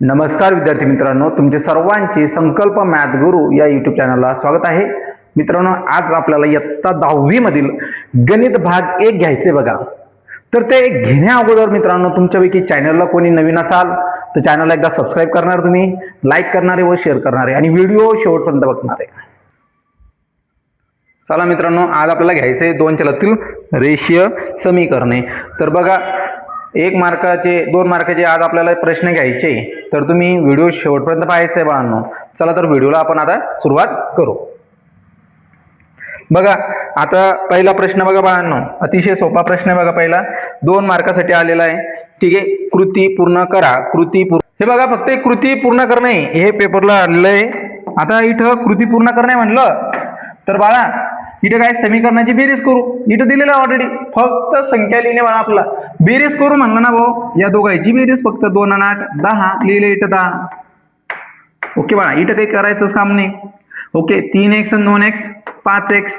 नमस्कार विद्यार्थी मित्रांनो, तुमचे सर्वांचे संकल्प मॅथ गुरु या यूट्यूब चॅनलला स्वागत आहे. मित्रांनो, आज आपल्याला इयत्ता 10वी मधील गणित भाग 1 घ्यायचे बघा. तर ते घेण्या अगोदर मित्रांनो, तुमच्यापैकी चॅनलला कोणी नवीन असाल तर चॅनलला एकदा सबस्क्राईब करणार, तुम्ही लाईक करणारे व शेअर करणारे आणि व्हिडिओ शेवटपर्यंत बघणारे. चला मित्रांनो, आज आपल्याला घ्यायचे 2 चलातील रेषीय समीकरणे. तर बघा, 1 मार्काचे 2 मार्काचे आज आपल्याला प्रश्न घ्यायचे, तर तुम्ही व्हिडिओ शेवटपर्यंत पाहायचा आहे बाळांनो. चला तर व्हिडिओला आपण आता सुरुवात करू. बघा, आता पहिला प्रश्न बघा बाळांनो, अतिशय सोपा प्रश्न आहे बघा. पहिला 2 मार्कासाठी आलेला आहे. ठीक आहे, कृती पूर्ण करा. हे बघा, फक्त एक कृती पूर्ण करणे हे पेपरला आलेलं आहे. आता इथं कृती पूर्ण करणे म्हणलं तर बाळा, इथं काय समीकरणाची बेरीज करू. इथं दिलेलं ऑलरेडी, फक्त संख्या लिहिणे बाळा. आपला बेरीज करू म्हणलं ना भाऊ, या दोघांची बेरीज फक्त 2 आणि 8 10 लिहिले. इथं 10. ओके बाळा, इथं काही करायचंच काम नाही. ओके, 3x आणि 2x 5x.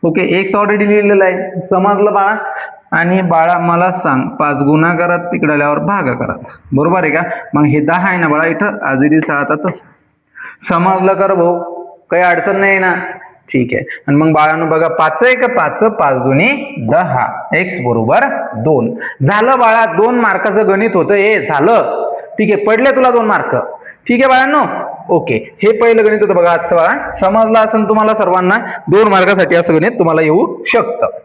Okay, x already लिहिलेला आहे, समजलं बाळा. आणि बाळा मला सांग, 5 गुणाकारात तिकडे आल्यावर भागाकारात, बरोबर आहे का? मग हे 10 आहे ना बाळा, इथं आजरी 6 तसं समजलं कर भाऊ, काही अडचण नाही ना. ठीक आहे. आणि मग बाळांनो बघा, 5 आहे का 5 5 दुनी 10, x बरोबर 2. झालं बाळा, 2 मार्काचं गणित होतं हे. झालं, ठीक आहे, पडले तुला 2 मार्क. ठीक आहे बाळांनो. ओके, हे पहिलं गणित होतं बघा आजचं बाळा. समजलं असेल तुम्हाला सर्वांना, 2 मार्कासाठी असं गणित तुम्हाला येऊ शकतं.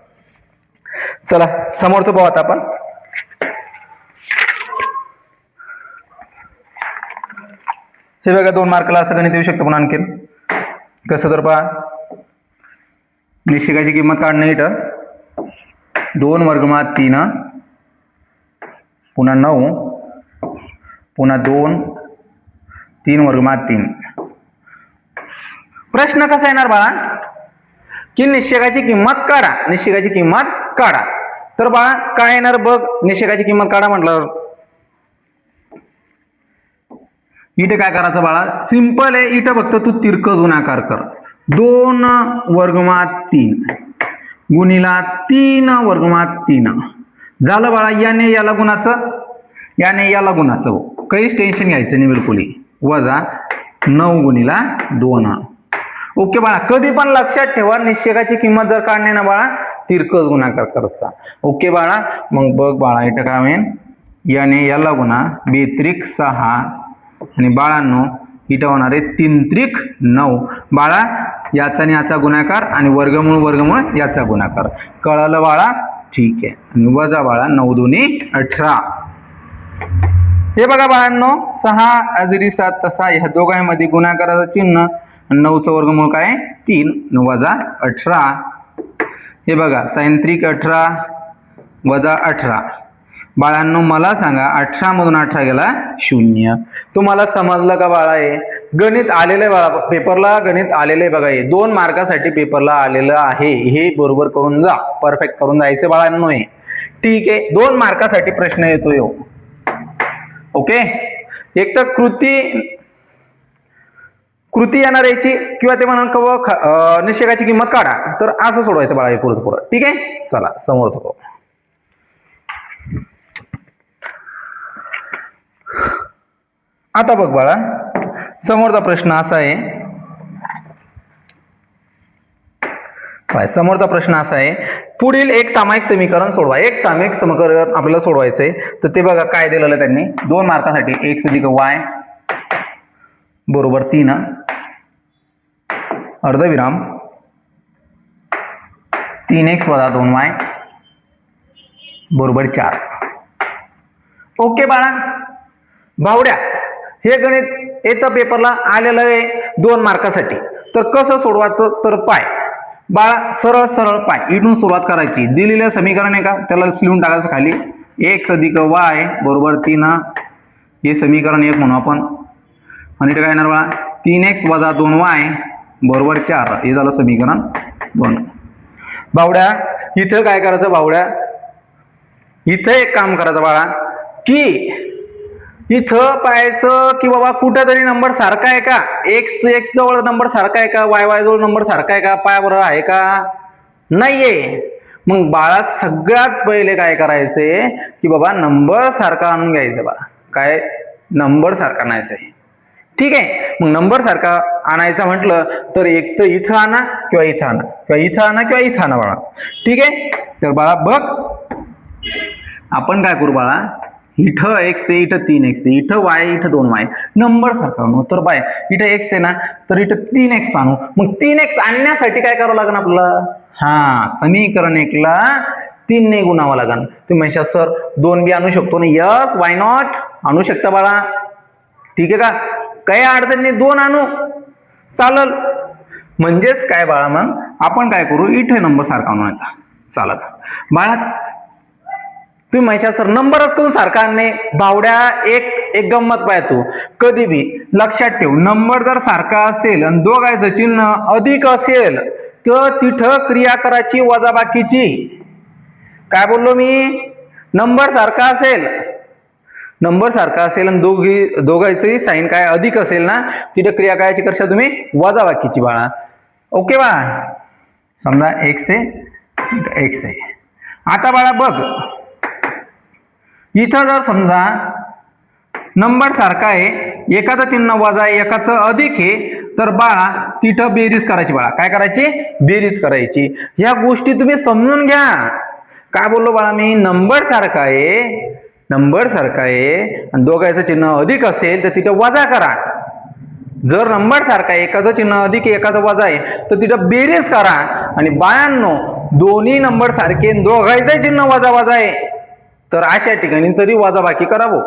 चला समोरचं पाहू आता आपण. हे बघा, 2 मार्काला असं गणित येऊ शकतं. पण आणखीन कसं तर पहा, निश्चिकाची किंमत काढणं. इथं 2 वर्गमुळात 3 पुन्हा 9 पुन्हा 2 3 वर्गमुळात 3. प्रश्न कसा येणार बाळा की निश्चिकाची किंमत काढा. निश्चिकाची किंमत काढा. तर बाळा काय येणार बघ, निश्चिकाची किंमत काढा म्हटल्यावर इथे काय करायचं बाळा, सिंपल आहे. इथं फक्त तू तिरकस गुणाकार कर. 2 वर्गमुळात 3 गुणिला 3 वर्गमुळात 3 झालं बाळा. याने याला गुणाचं, याने याला गुणाचं, काहीच टेन्शन घ्यायचं नाही बिलकुल. वजा 9 गुणिला 2. ओके बाळा, कधी पण लक्षात ठेवा, निश्चिकाची किंमत जर काढणे ना बाळा, तिरकस गुणाकार करता. ओके बाळा, मग बघ बाळा, इथं काय होईल, याने याला गुणा, 2 त्रिक 6 आणि बाळांनो इथं होणार आहे 3 त्रिक 9. बाळा याचा आणि याचा गुणाकार आणि वर्गमूळ याचा गुणाकार. कळलं बाळा? ठीक आहे. आणि वजा बाळा 9 दुनी 18. हे बघा बाळांनो, 6 अजरी 7 तसा, ह्या दोघांमध्ये गुणाकाराचं चिन्ह. 9चं वर्गमूळ काय 3 वजा 18. हे बघा, sin त्रिक 18 वजा 18. बाळांनो मला सांगा, 18 मधून 18 गेला 0. तुम्हाला समजलं का बाळा? हे गणित आलेलं आहे बाळा, पेपरला गणित आलेलं आहे बघा. हे 2 मार्कासाठी पेपरला आलेलं आहे. हे बरोबर करून जा, परफेक्ट करून जायचं बाळांनो हे. ठीक आहे, 2 मार्कासाठी प्रश्न येतोय. ओके, एक तर कृती येणार याची, किंवा ते म्हणून निश्चिकाची किंमत काढा. तर असं सोडवायचं बाळा हे पुढं. ठीक आहे, चला समोरचं पाहू. आता बघ बाळा, समोरचा प्रश्न असा आहे. समोरचा प्रश्न असा आहे, पुढील एक सामायिक समीकरण सोडवा. एक सामायिक समीकरण आपल्याला सोडवायचंय. तर ते बघा काय दिलेलं आहे त्यांनी, 2 मार्कासाठी x अधिक y बरोबर 3 अर्धविराम 3x वजा 2y बरोबर 4. ओके बाळा, भावड्या हे गणित येतं पेपरला आलेलं आहे 2 मार्कासाठी. तर कसं सोडवायचं, तर पाय बाळा, सरळ सरळ पाय, इथून सुरुवात करायची. दिलेलं समीकरण आहे का, त्याला लिहून टाकायचं खाली. x अधिक y बरोबर 3, हे समीकरण 1 म्हणू आपण. आणि इथे काय येणार बाळा, 3x वजा 2y बरोबर 4. हे झालं समीकरण 2. बावड्या इथं काय करायचं बावड्या, इथं एक काम करायचं बाळा, की इथं पाहायचं की बाबा कुठं तरी नंबर सारखा आहे का, x जवळ नंबर सारखा आहे का, y जवळ नंबर सारखा आहे का, पाय बरोबर आहे का, नाहीये. मग बाळा सगळ्यात पहिले काय करायचंय की बाबा नंबर सारखा आणून घ्यायचं बाळा. काय नंबर सारखा आणायचा आहे. ठीक आहे, मग नंबर सारखा आणायचा म्हटलं तर एक तर इथं आणा किंवा इथं आणा किंवा इथं आणा किंवा इथं आणा बाळा. ठीक आहे, तर बाळा बघ आपण काय करू बाळा, इथं x आहे, इथं 3x आहे, इथं y आहे, इथं 2y. नंबर सारखा आणू. तर बाय इथं x आहे ना, तर इथं 3x आणू. मग 3x आणण्यासाठी काय करावं लागेल आपल्याला, हा समीकरण 1 ला 3 ने गुणावं लागेल. तुम्ही म्हणशा सर 2 बी आणू शकतो ना. यस, वाय नॉट, आणू शकता बाळा. ठीक आहे का, काही अडचण नाही, 2 आणू चालल. म्हणजेच काय बाळा, मग आपण काय करू, इथे नंबर सारखा आणू नका चालत बाळा. तुम्ही म्हणशा सर नंबरच करून सारखा आणणे भावड्या. एक गंमत पाय तू कधी बी लक्षात ठेव, नंबर जर सारखा असेल आणि दोघांचं चिन्ह अधिक असेल तर तिथं क्रिया करायची वजाबाकीची. काय बोललो मी, नंबर सारखा असेल आणि दोघांचंही साईन काय अधिक असेल ना, तिथं क्रिया करायची करशा तुम्ही वजाबाकीची बाळा. ओके बाळा, समजा x आहे. आता बाळा बघ, इथं जर समजा नंबर सारखा आहे, एकाचं चिन्ह वजा आहे एकाचं अधिक आहे, तर बाळा तिथं बेरीज करायची बाळा. काय करायची, बेरीज करायची. ह्या गोष्टी तुम्ही समजून घ्या. काय बोललो बाळा मी, नंबर सारखा आहे आणि दोघांचं चिन्ह अधिक असेल तर तिथं वजा करा. जर नंबर सारखा आहे, एकाचं चिन्ह अधिक आहे एकाचं वजा आहे, तर तिथं बेरीज करा. आणि बाळांनो, दोन्ही नंबर सारखे दोघांचं चिन्ह वजा आहे तर अशा ठिकाणी तरी वजाबाकी करावं.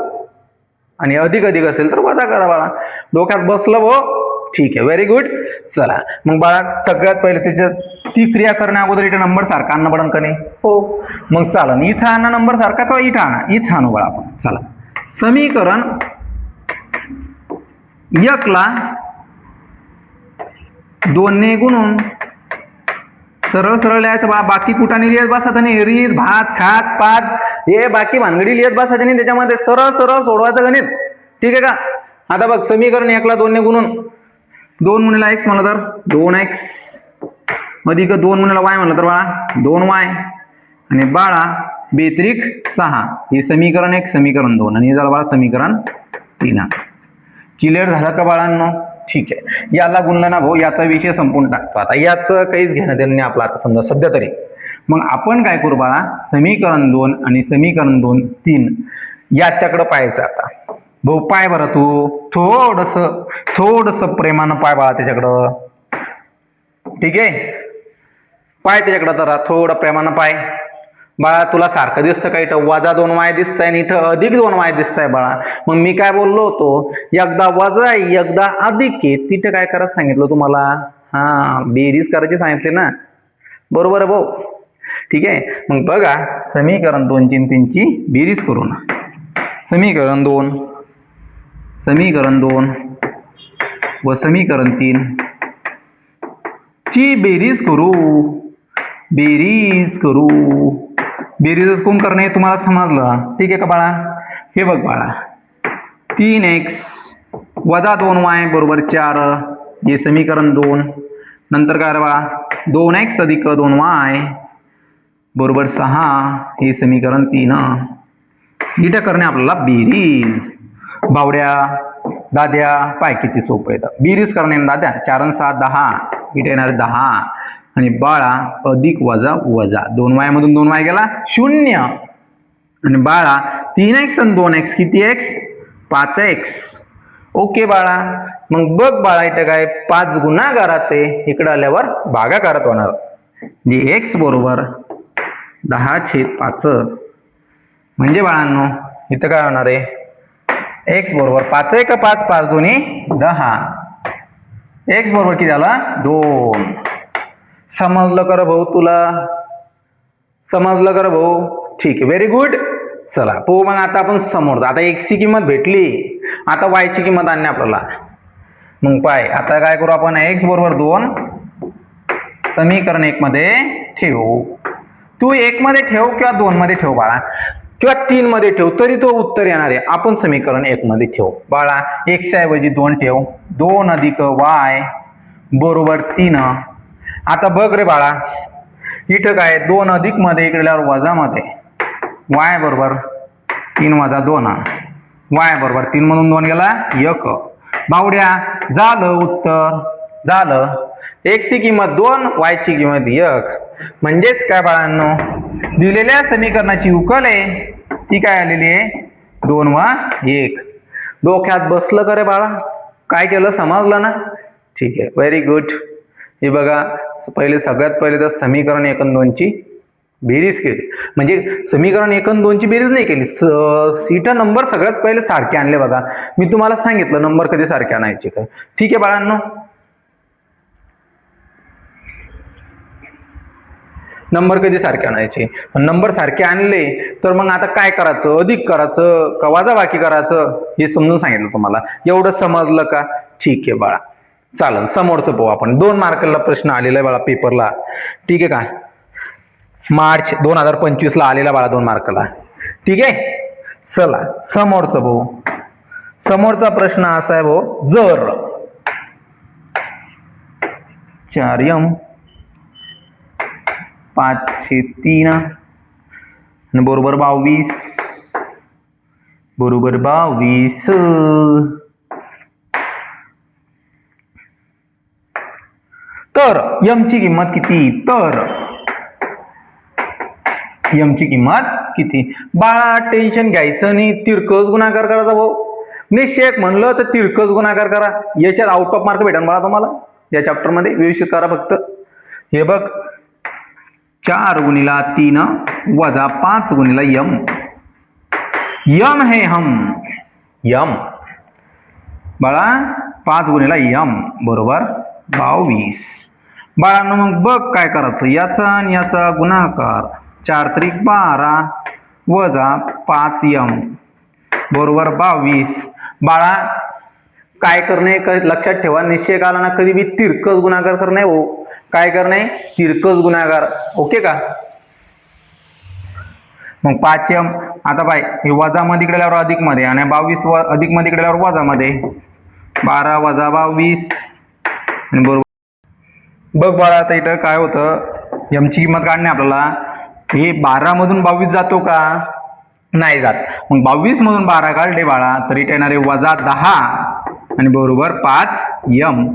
आणि अधिक असेल तर वजा करा बाळा. डोक्यात बसलं हो, ठीक आहे, व्हेरी गुड. चला मग बाळा, सगळ्यात पहिले त्याच्यात ती क्रिया करण्या अगोदर इथे नंबर सारखा आणणं पडन का नाही, हो. मग चला इथं आणा नंबर सारखा किंवा इथं आणा, इथं आणू बाळा आपण. चला समीकरण 1 ला 2 ने गुणून सरळ लिहायचं बाळा. बाकी कुठाने लिहित बसायचं नाही, रीत भात खात पात हे बाकी भानगडी लिहित बसायचं नाही, त्याच्यामध्ये सरळ सोडवायचं गणित. ठीक आहे का. आता बघ, समीकरण 1 ला 2 ने गुणून 2 गुणिला x म्हणलं तर 2x अधिक 2 गुणिला y म्हणलं तर बाळा 2y आणि बाळा बेत्रिक 6. हे समीकरण 1, समीकरण 2 आणि हे झालं बाळा समीकरण 3. क्लिअर झालं का बाळांनो. ठीक आहे, याला गुणलं ना भाऊ, याचा विषय संपून टाकतो. आता याचं काहीच घेणं देणं नाही आपलं आता समजा सध्या तरी. मग आपण काय करू बाळा, समीकरण 2 आणि समीकरण 3 याच्याकडे पाहायचं. आता भाऊ पाय बरं, तू थोडस प्रेमानं पाय बाळा त्याच्याकडं. ठीक आहे, पाय त्याच्याकडं जरा थोडं प्रेमानं पाय बाळा. तुला सारखं दिसतं का, इथं वजा 2y दिसतंय आणि इथं अधिक 2y दिसतंय बाळा. मग मी काय बोललो होतो, एकदा वजा आहे एकदा अधिक आहे, तिथं काय करायचं सांगितलं तुम्हाला, हा बेरीज करायची सांगितले ना, बरोबर आहे भाऊ. ठीक आहे, मग बघा समीकरण 2 ची 3 ची बेरीज करू ना. समीकरण 2 व समीकरण 3 ची बेरीज करू. बेरीज कोण करणे तुम्हाला समजलं, ठीक आहे का बाळा. हे बघ बाळा, 3x वजा 2y बरोबर 4 हे समीकरण 2. नंतर काय बाळा, 2x अधिक 2y बरोबर 6 हे समीकरण 3. इथं करणे आपल्याला बेरीज. भावड्या दाद्या पाय किती सोपं येतं बेरीज करणे. दाद्या 4 आणि 6 10, इथे येणार 10 आणि बाळा अधिक वजा 2y मधून 2y गेला 0 आणि बाळा 3x आणि 2x किती x 5x. ओके बाळा. मग बघ बाळा, इथं काय 5 गुणाकारात आहे, इकडे आल्यावर भागाकारात होणार. म्हणजे x बरोबर 10/5. म्हणजे बाळांनो इथं काय होणार आहे, x बरोबर 5 1 5 5 दोन्ही 10. x बरोबर किती झाला 2. समजलं कर भाऊ, तुला समजलं कर भाऊ. ठीक आहे, व्हेरी गुड. चला हो, मग आता आपण समोर, आता x ची किंमत भेटली, आता y ची किंमत आणणे आपल्याला. मग पाय आता काय करू आपण, x बरोबर 2 समीकरण 1 मध्ये ठेवू. तू 1 मध्ये ठेव किंवा 2 मध्ये ठेव बाळा, किंवा 3 मध्ये ठेव, तरी तो उत्तर येणार आहे. आपण समीकरण 1 मध्ये ठेव बाळा. x ऐवजी 2 ठेव. 2 अधिक y बरोबर 3. आता बघ रे बाळा, इथं काय 2 अधिक मध्ये इकडल्यावर वजा मध्ये y बरोबर 3 वजा 2. वाय बरोबर 3 मधून 2 गेला 1. बावड्या झालं उत्तर झालं. x ची किंमत 2 y ची किंमत 1. म्हणजेच काय बाळांनो दिलेल्या समीकरणाची उकल आहे ती काय आलेली आहे 2 व 1. डोक्यात बसलं का रे बाळा? काय केलं समजलं ना? ठीक आहे व्हेरी गुड. हे बघा सगळ्यात पहिले तर समीकरण 1 आणि 2 ची बेरीज केली. म्हणजे समीकरण 1 आणि 2 ची बेरीज नाही केली. इथं नंबर सगळ्यात पहिले सारखे आणले बघा. मी तुम्हाला सांगितलं नंबर कधी सारखे आणायचे तर. ठीक आहे बाळांनो. नंबर कधी सारखे आणायचे? नंबर सारखे आणले तर मग आता काय करायचं? अधिक करायचं का वजाबाकी करायचं हे समजून सांगितलं तुम्हाला. एवढं समजलं का? ठीक आहे बाळा चालेल. समोरचं पाहू आपण. 2 मार्कला प्रश्न आलेला आहे बाळा पेपरला. ठीक आहे का? मार्च 2025 ला आलेला बाळा 2 मार्कला. ठीक आहे चला समोरचं भाऊ. समोरचा प्रश्न असा आहे भाऊ जर 4m 5/3 बरोबर 22 बरोबर 22 तर m ची किंमत किती? तर m ची किंमत किती? बाळा टेन्शन घ्यायचं नाही. तिरकस गुणाकार करायचा भाऊ. निश्चय म्हणलं तर तिरकस गुणाकार करा. याच्यात आउट ऑफ मार्क भेटेल बाळा तुम्हाला या चॅप्टर मध्ये. व्यवस्थित करा फक्त. हे बघ 4 गुणिला 3 वजा 5 गुणिला m. m है हम m बाळा 5 गुणिला m बरोबर 22. बाळांनो मग बघ काय करायचं? याचा आणि याचा गुणाकार 4 त्रिक 12 वजा 5m बरोबर 22. बाळा काय करणे लक्षात ठेवा. निश्चय आला ना कधी बी तिरकस गुणाकार करणे हो. काय करणे? तिरकस गुणाकार. ओके का? मग 5m आता बाय हे वजा मध्ये इकडे आल्यावर अधिक मध्ये आणि 22 अधिक मध्ये इकडे आल्यावर वजा मध्ये 12 वजा 22 आणि बरोबर. बघ बाळा आता इथं काय होतं m ची किंमत काढणे आपल्याला. हे 12 मधून 22 जातो का? नाही जात. मग 22 मधून 12 काढले बाळा तर इथे येणारे वजा 10 आणि बरोबर 5m.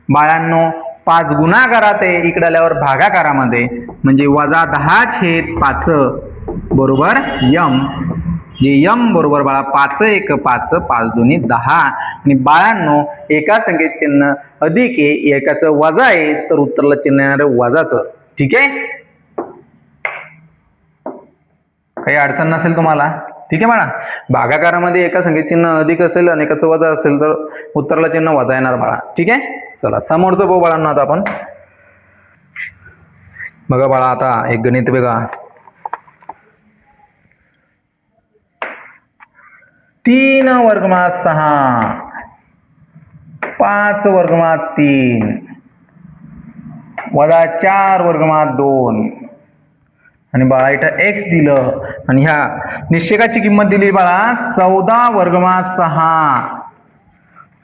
बाळांनो 5 गुणाकारात आहे इकडे आल्यावर भागाकारामध्ये म्हणजे वजा 10/5 बरोबर m. जे m बरोबर बाळा 5 1 5 5 2 10. आणि बाळांनो एका संख्येत चिन्ह अधिक आहे एकाचं वजा आहे तर उत्तराला चिन्ह येणार आहे वजाचं. ठीक आहे काही अडचण नसेल तुम्हाला. ठीक आहे बाळा. भागाकारामध्ये एका संख्येत चिन्ह अधिक असेल आणि एकाचं वजा असेल तर उत्तराला चिन्ह वजा येणार बाळा. ठीक आहे चला समोरचं पाहू बाळांना आता आपण. बघा बाळा आता एक गणित बघा. 3 वर्गमात 6 5 वर्गमात 3 वजा 4 वर्गमात 2 आणि बाळा इथं x दिलं आणि ह्या निश्चयकाची किंमत दिली बाळा 14 वर्गमात 6.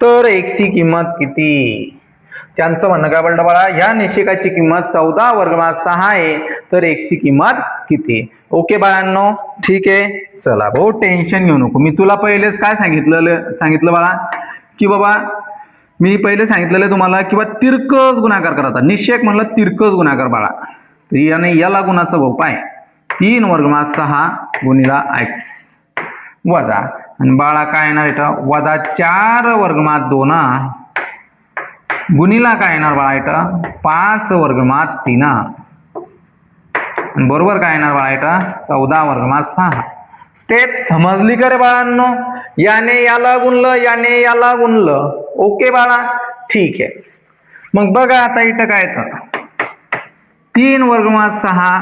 तर x ची किंमत किती? त्यांचं म्हणणं काय पडलं बाळा ह्या निश्चयकाची किंमत 14 वर्गमात 6 आहे तर x ची किंमत किती? ओके बाळांनो ठीक आहे. चला भाऊ टेन्शन घेऊ नको. मी तुला पहिलेच काय सांगितलं बाळा की बाबा मी पहिले सांगितलेलं तुम्हाला किंवा तिरकस गुणाकार करायचा. निश्चयक म्हणलं तिरकस गुणाकार बाळा. तर याने याला गुणाचा भाऊ पाय 3 वर्गमात 6 गुणिला x वजा आणि बाळा काय येणार इथं वजा 4 वर्गमात 2 गुणिला काय येणार बाळा इथं 5 वर्गमात 3 आणि बरोबर काय येणार बाळा इथं 14 वर्गमात 6. स्टेप समजली का रे बाळांनो? याने याला गुणलं याने याला गुणलं. ओके बाळा ठीक आहे. मग बघा आता इथं काय येतं 3 वर्गमात 6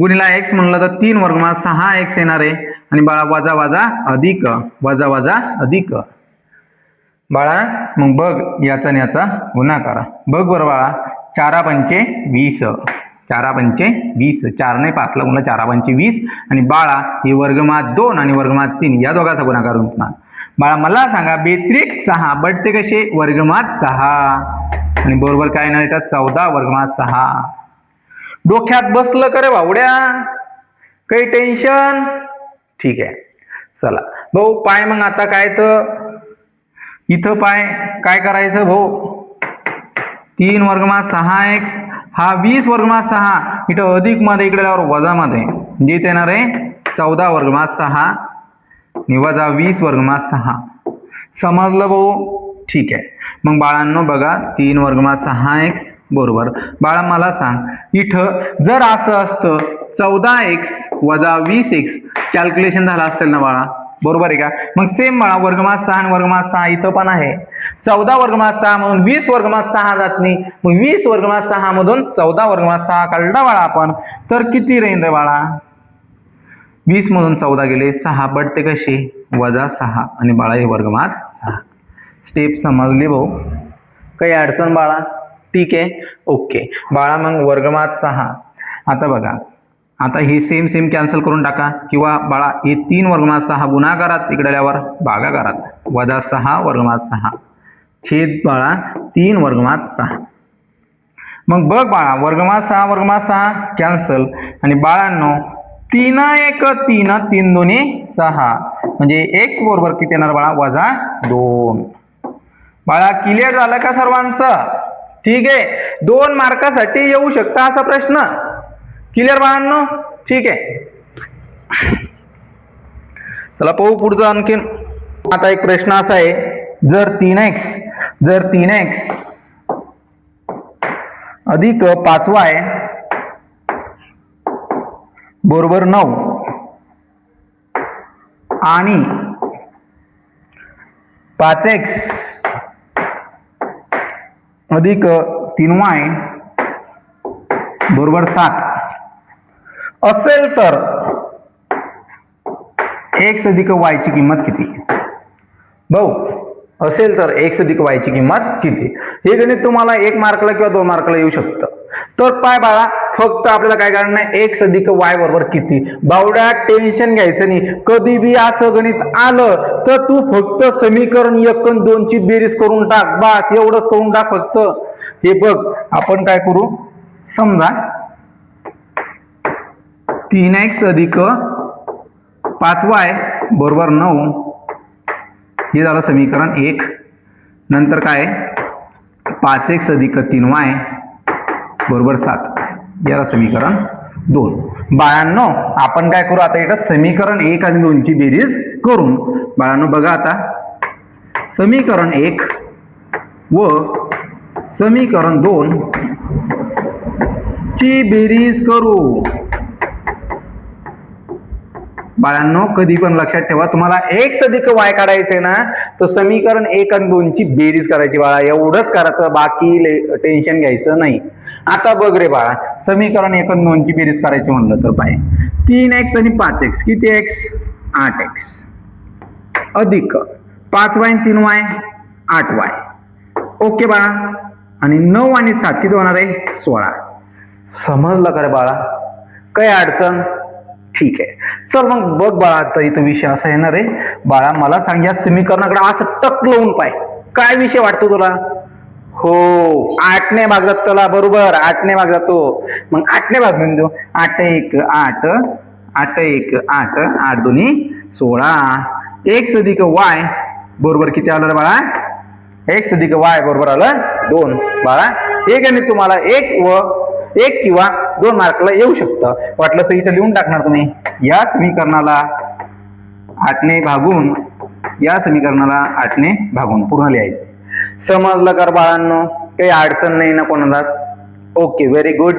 गुणिला x म्हणलं तर 3 वर्गमात 6x येणार आहे आणि बाळा वजा वजा अधिक वजा वजा अधिक. बाळा मग बघ याचा आणि याचा गुणाकार. बघ बरं बाळा 4 पंचे 20 4 पंचे 20 4 ने 5 ला गुणला 4 पंचे 20 आणि बाळा हे वर्गमात 2 आणि वर्गमात 3 या दोघांचा गुणाकार होणार. बाळा मला सांगा बेत्रिक 6 बटते कसे वर्गमात 6 आणि बरोबर काय येणार येतात 14 वर्गमात 6. डोक्यात बसलं करे भावड्या? काही टेन्शन? ठीक आहे चला भाऊ पाय मग आता काय तर इथं पाय काय करायचं भाऊ 3 वर्गमात 6x हा 20 वर्गमात 6 इथं अधिक मध्ये इकडे आल्यावर वजा मध्ये म्हणजे इथे येणार आहे 14 वर्गमात 6 आणि वजा 20 वर्गमात 6 समजलं भाऊ ठीक आहे. मग बाळांनो बघा 3 वर्गमात 6x बरोबर. बाळा मला सांग इथं जर असं असतं 14x वजा 20x कॅल्क्युलेशन झालं असेल ना बाळा बरोबर आहे का. मग सेम बाळा वर्गमात 6 आणि वर्गमात 6 इथं पण आहे. 14 वर्गमात 6 मधून 20 वर्गमात 6 जात नाही मग 20 वर्गमात 6 मधून 14 वर्गमात 6 काढला बाळा आपण तर किती राहील रे बाळा 20 मधून 14 गेले 6 पडते कशी वजा 6 आणि बाळा हे वर्गमात 6. स्टेप समजली भाऊ काही अडचण बाळा ठीक आहे ओके. बाळा मग वर्गमात 6 आता बघा आता हे सेम सेम कॅन्सल करून टाका किंवा बाळा हे 3 वर्गमात 6 गुणाकारात इकडे आल्यावर भागाकारात वजा 6 वर्गमात 6 छेद बाळा 3 वर्गमात 6. मग बघ बाळा वर्गमात 6 वर्गमात 6 कॅन्सल आणि बाळांनो 3 1 3 3 2 6 म्हणजे x बरोबर किती येणार बाळा वजा 2. बाळा क्लिअर झालं का सर्वांचं ठीक आहे. 2 मार्कासाठी येऊ शकता असा प्रश्न क्लिअर बाळांनो ठीक आहे. चला पाहू पुढचं आणखीन. आता एक प्रश्न असा आहे जर 3x अधिक 5y बरोबर 9 आणि 5x अधिक 3y बरोबर 7 असेल तर x अधिक y ची किंमत किती भाऊ असेल तर x अधिक y ची किंमत किती. हे गणित तुम्हाला 1 मार्कला किंवा 2 मार्कला येऊ शकतं. तर पाय बाळा फक्त आपल्याला काय करायचं आहे x अधिक y बरोबर किती. बावड्या टेन्शन घ्यायचं नाही. कधी बी असं गणित आलं तर तू फक्त समीकरण 1 आणि 2 ची बेरीज करून टाक बस एवढंच करून टाक फक्त. हे बघ आपण काय करू समजा 3x अधिक 5y बरोबर 9 हे झालं समीकरण 1. नंतर काय 5x अधिक 3y बरोबर 7 याला समीकरण 2. बाळांनो आपण काय करू आता इथं समीकरण 1 आणि 2 ची बेरीज करून बाळांनो बघा आता समीकरण 1 व समीकरण 2 ची बेरीज करू. बाळांनो कधी पण लक्षात ठेवा तुम्हाला x अधिक y काढायचंय ना तर समीकरण 1 आणि 2 ची बेरीज करायची बाळा एवढंच करायचं बाकी टेन्शन घ्यायचं नाही. आता बघ रे बाळा समीकरण 1 आणि 2 ची बेरीज करायची म्हणलं तर पाय 3x आणि 5x किती x 8x अधिक 5y आणि 3y 8y ओके बाळा आणि 9 आणि 7 किती होणार आहे 16. समजलं का रे बाळा काय अडचण ठीक आहे. चल मग बघ बाळा आता इथं विषय असा येणार आहे बाळा मला सांग या समीकरणाकडे असं टक लावून पाय काय विषय वाटतो तुला. हो 8 ने भाग जातो त्याला बरोबर 8 ने भाग जातो. मग 8 ने भाग देऊ 8 1 8 8 1 8 8 2 16 x अधिक y बरोबर किती आलं रे बाळा x अधिक y बरोबर आलं 2. बाळा हे गणित तुम्हाला 1 किंवा 2 मार्कला येऊ शकतं. वाटलं तर इथं लिहून टाकणार तुम्ही या समीकरणाला 8 ने भागून या समीकरणाला 8 ने भागून पूर्ण लिहायचं. समजलं कर बाळांनो काही अडचण नाही ना कोणालाच. ओके व्हेरी गुड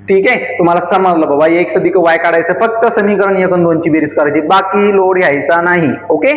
ठीक आहे. तुम्हाला समजलं बाबा x अधिक y काढायचं फक्त समीकरण 1 आणि 2 ची बेरीज करायची बाकी लोड घ्यायचा नाही. ओके